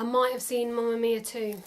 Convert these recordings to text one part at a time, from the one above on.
might have seen Mamma Mia 2.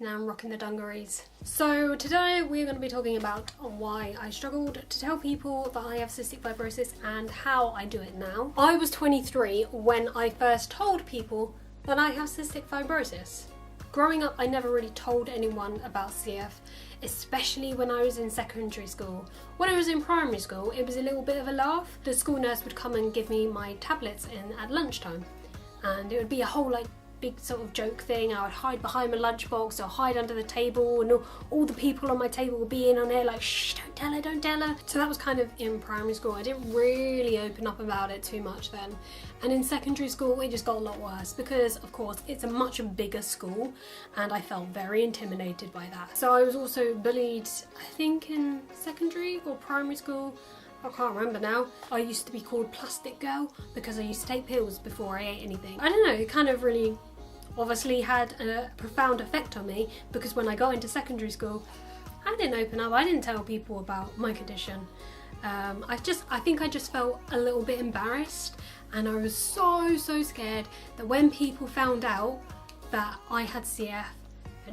Now I'm rocking the dungarees. So today we're going to be talking about why I struggled to tell people that I have cystic fibrosis and how I do it now. I was 23 when I first told people that I have cystic fibrosis. Growing up, I never really told anyone about CF, especially when I was in secondary school. When I was in primary school, it was a little bit of a laugh. The school nurse would come and give me my tablets in at lunchtime, and it would be a whole big sort of joke thing. I would hide behind my lunchbox or hide under the table, and all the people on my table would be in on it like, shh, don't tell her, don't tell her. So that was kind of in primary school. I didn't really open up about it too much then. And in secondary school it just got a lot worse because of course it's a much bigger school and I felt very intimidated by that. So I was also bullied, I think in secondary or primary school, I can't remember now. I used to be called Plastic Girl because I used to take pills before I ate anything. I don't know, it kind of really obviously had a profound effect on me because when I got into secondary school, I didn't open up, I didn't tell people about my condition. I think I just felt a little bit embarrassed, and I was so scared that when people found out that I had CF,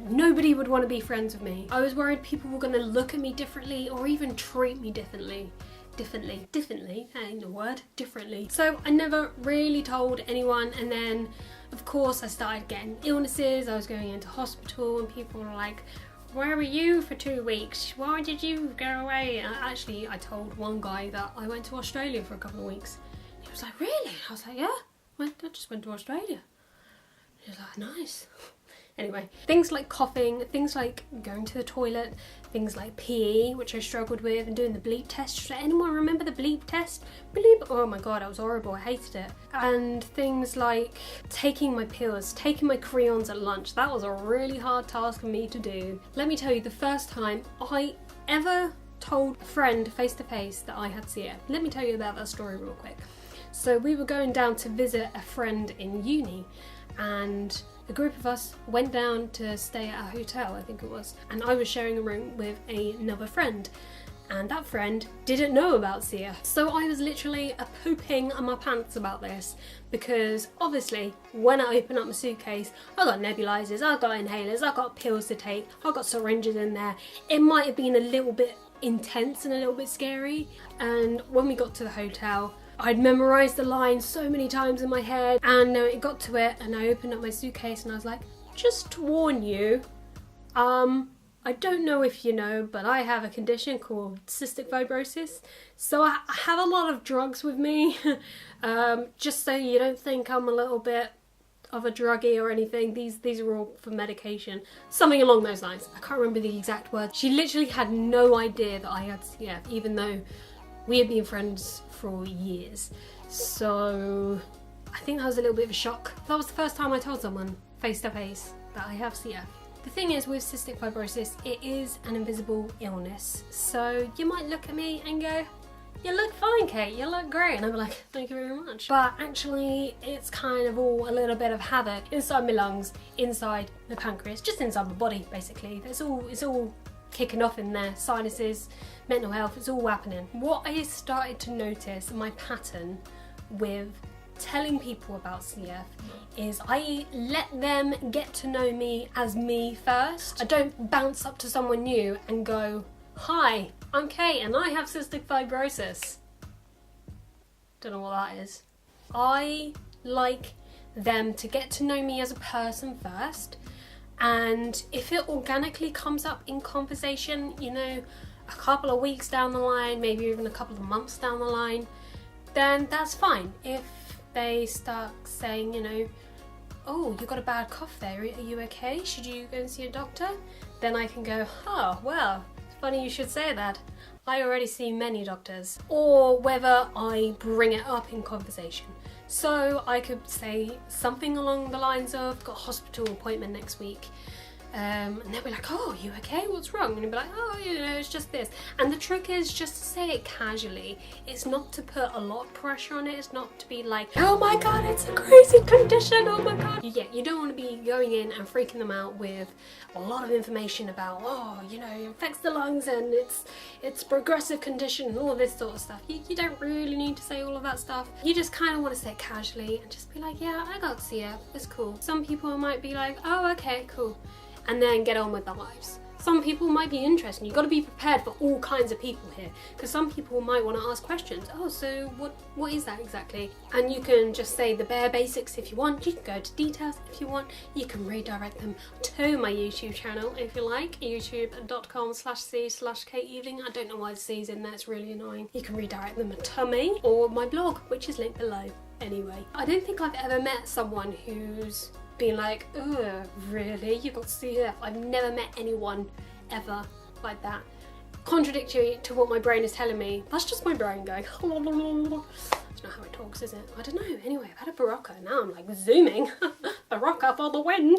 nobody would want to be friends with me. I was worried people were going to look at me differently or even treat me differently. Differently, that ain't a word, differently. So I never really told anyone, and then of course I started getting illnesses. I was going into hospital and people were like, where were you for 2 weeks? Why did you go away? And actually, I told one guy that I went to Australia for a couple of weeks. He was like, really? I was like, yeah, I just went to Australia. He was like, nice. Anyway, things like coughing, things like going to the toilet, things like PE, which I struggled with, and doing the bleep test. Does anyone remember the bleep test? Bleep! Oh my god, that was horrible, I hated it. And things like taking my pills, taking my crayons at lunch. That was a really hard task for me to do. Let me tell you, the first time I ever told a friend face to face that I had CF. Let me tell you about that story real quick. So we were going down to visit a friend in uni, and a group of us went down to stay at a hotel, I think it was, and I was sharing a room with another friend, and that friend didn't know about CF. So I was literally pooping on my pants about this, because obviously when I open up my suitcase, I got nebulizers, I got inhalers, I got pills to take, I got syringes in there. It might have been a little bit intense and a little bit scary, and when we got to the hotel, I'd memorised the lines so many times in my head, and it got to it and I opened up my suitcase and I was like, just to warn you, I don't know if you know, but I have a condition called cystic fibrosis, so I have a lot of drugs with me, just so you don't think I'm a little bit of a druggie or anything. These are all for medication, something along those lines. I can't remember the exact words. She literally had no idea that I had CF, even though we had been friends for years. So I think that was a little bit of a shock. That was the first time I told someone face to face that I have CF. The thing is with cystic fibrosis, it is an invisible illness. So you might look at me and go, you look fine, Kate, you look great. And I'll be like, thank you very much. But actually, it's kind of all a little bit of havoc inside my lungs, inside my pancreas, just inside my body, basically. It's all kicking off in there. Sinuses, mental health, it's all happening. What I started to notice, my pattern with telling people about CF, is I let them get to know me as me first. I don't bounce up to someone new and go, hi, I'm Kate and I have cystic fibrosis. Don't know what that is. I like them to get to know me as a person first, and if it organically comes up in conversation, you know, a couple of weeks down the line, maybe even a couple of months down the line, then that's fine. If they start saying, you know, oh, you got a bad cough there, are you okay? Should you go and see a doctor? Then I can go, oh, well, it's funny you should say that. I already see many doctors. Or whether I bring it up in conversation. So I could say something along the lines of, got a hospital appointment next week. And they'll be like, oh, you okay? What's wrong? And you'll be like, oh, you know, it's just this. And the trick is just to say it casually. It's not to put a lot of pressure on it. It's not to be like, oh my God, it's a crazy condition. Oh my God. Yeah, you don't want to be going in and freaking them out with a lot of information about, oh, you know, it affects the lungs and it's progressive condition and all this sort of stuff. You don't really need to say all of that stuff. You just kind of want to say it casually and just be like, yeah, I got CF. It's cool. Some people might be like, oh, okay, cool. And then get on with their lives. Some people might be interested. You've got to be prepared for all kinds of people here, because some people might want to ask questions. Oh, so what is that exactly? And you can just say the bare basics if you want. You can go to details if you want. You can redirect them to my YouTube channel if you like, youtube.com/c/Eveling. I don't know why the C's in there, it's really annoying. You can redirect them to me or my blog, which is linked below. Anyway, I don't think I've ever met someone who's been like, ugh, really? You got CF? I've never met anyone ever like that. Contradictory to what my brain is telling me. That's just my brain going, that's not how it talks, is it? I don't know. Anyway, I've had a Barocca, now I'm like zooming. Barocca for the win.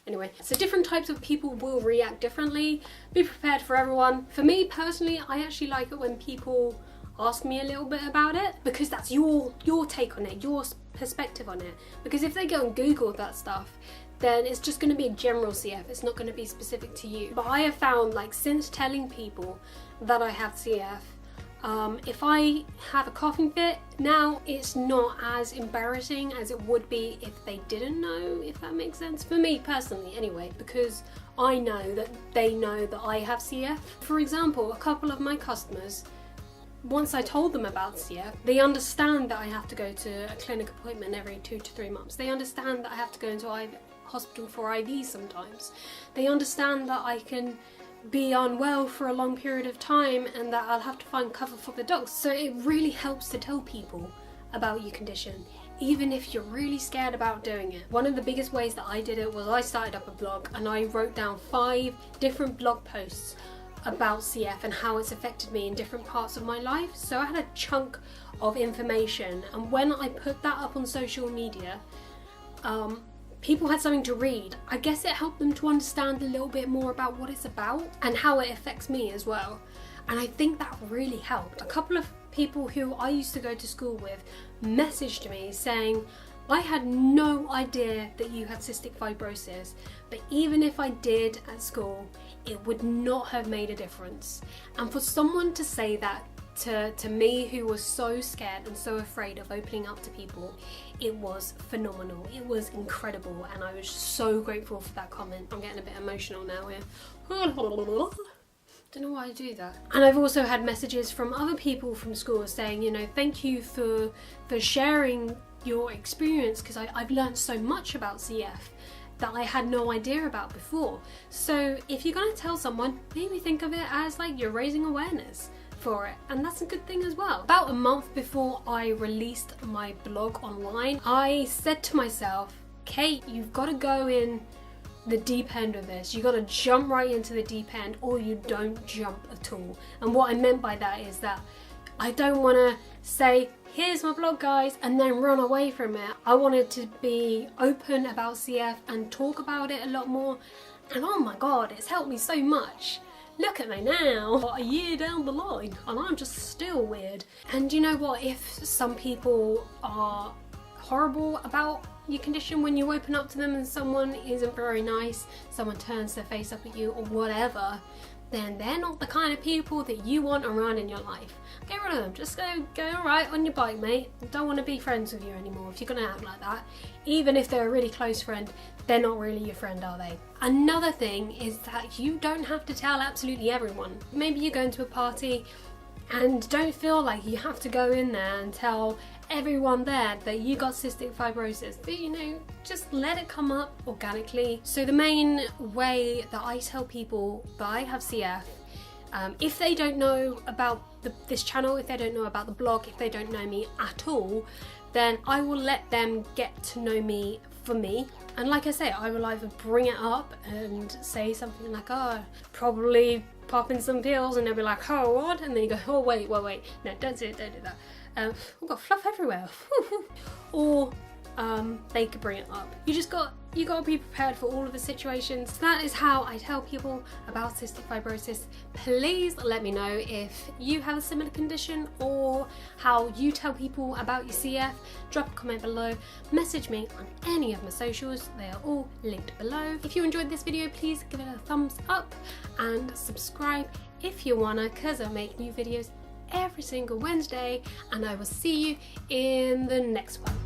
Anyway, so different types of people will react differently. Be prepared for everyone. For me personally, I actually like it when people ask me a little bit about it, because that's your take on it, your perspective on it. Because if they go and Google that stuff, then it's just going to be a general CF, it's not going to be specific to you. But I have found, like, since telling people that I have CF, if I have a coughing fit now, it's not as embarrassing as it would be if they didn't know, if that makes sense. For me personally anyway, because I know that they know that I have CF. For example, a couple of my customers, once I told them about CF, they understand that I have to go to a clinic appointment every 2 to 3 months. They understand that I have to go into hospital for IVs sometimes. They understand that I can be unwell for a long period of time and that I'll have to find cover for the dogs. So it really helps to tell people about your condition, even if you're really scared about doing it. One of the biggest ways that I did it was I started up a blog and I wrote down 5 different blog posts about CF and how it's affected me in different parts of my life. So I had a chunk of information, and when I put that up on social media, people had something to read. I guess it helped them to understand a little bit more about what it's about and how it affects me as well. And I think that really helped. A couple of people who I used to go to school with messaged me saying, I had no idea that you had cystic fibrosis, but even if I did at school, it would not have made a difference. And for someone to say that to me, who was so scared and so afraid of opening up to people, it was phenomenal. It was incredible, and I was so grateful for that comment. I'm getting a bit emotional now here. Don't know why I do that. And I've also had messages from other people from school saying, you know, thank you for sharing your experience, because I've learned so much about CF that I had no idea about before. So if you're gonna tell someone, maybe think of it as like you're raising awareness for it, and that's a good thing as well. About a month before I released my blog online, I said to myself, Kate, you've got to go in the deep end of this. You got to jump right into the deep end, or you don't jump at all. And what I meant by that is that I don't want to say, here's my blog guys, and then run away from it. I wanted to be open about CF and talk about it a lot more, and oh my god, it's helped me so much. Look at me now, a year down the line, and I'm just still weird. And you know what, if some people are horrible about your condition when you open up to them and someone isn't very nice, someone turns their face up at you or whatever, then they're not the kind of people that you want around in your life. Get rid of them. Just go right on your bike, mate. Don't want to be friends with you anymore if you're going to act like that. Even if they're a really close friend, they're not really your friend, are they? Another thing is that you don't have to tell absolutely everyone. Maybe you're going to a party and don't feel like you have to go in there and tell everyone there that you got cystic fibrosis, but you know, just let it come up organically. So the main way that I tell people that I have CF, if they don't know about this channel, if they don't know about the blog, if they don't know me at all, then I will let them get to know me for me. And like I say, I will either bring it up and say something like, oh, probably popping some pills, and they'll be like, oh, what? And then you go, oh, wait, no, don't do that. I've got fluff everywhere. Or they could bring it up. You gotta be prepared for all of the situations. That is how I tell people about cystic fibrosis. Please let me know if you have a similar condition or how you tell people about your CF. Drop a comment below, message me on any of my socials, they are all linked below. If you enjoyed this video, please give it a thumbs up and subscribe if you wanna, because I make new videos every single Wednesday, and I will see you in the next one.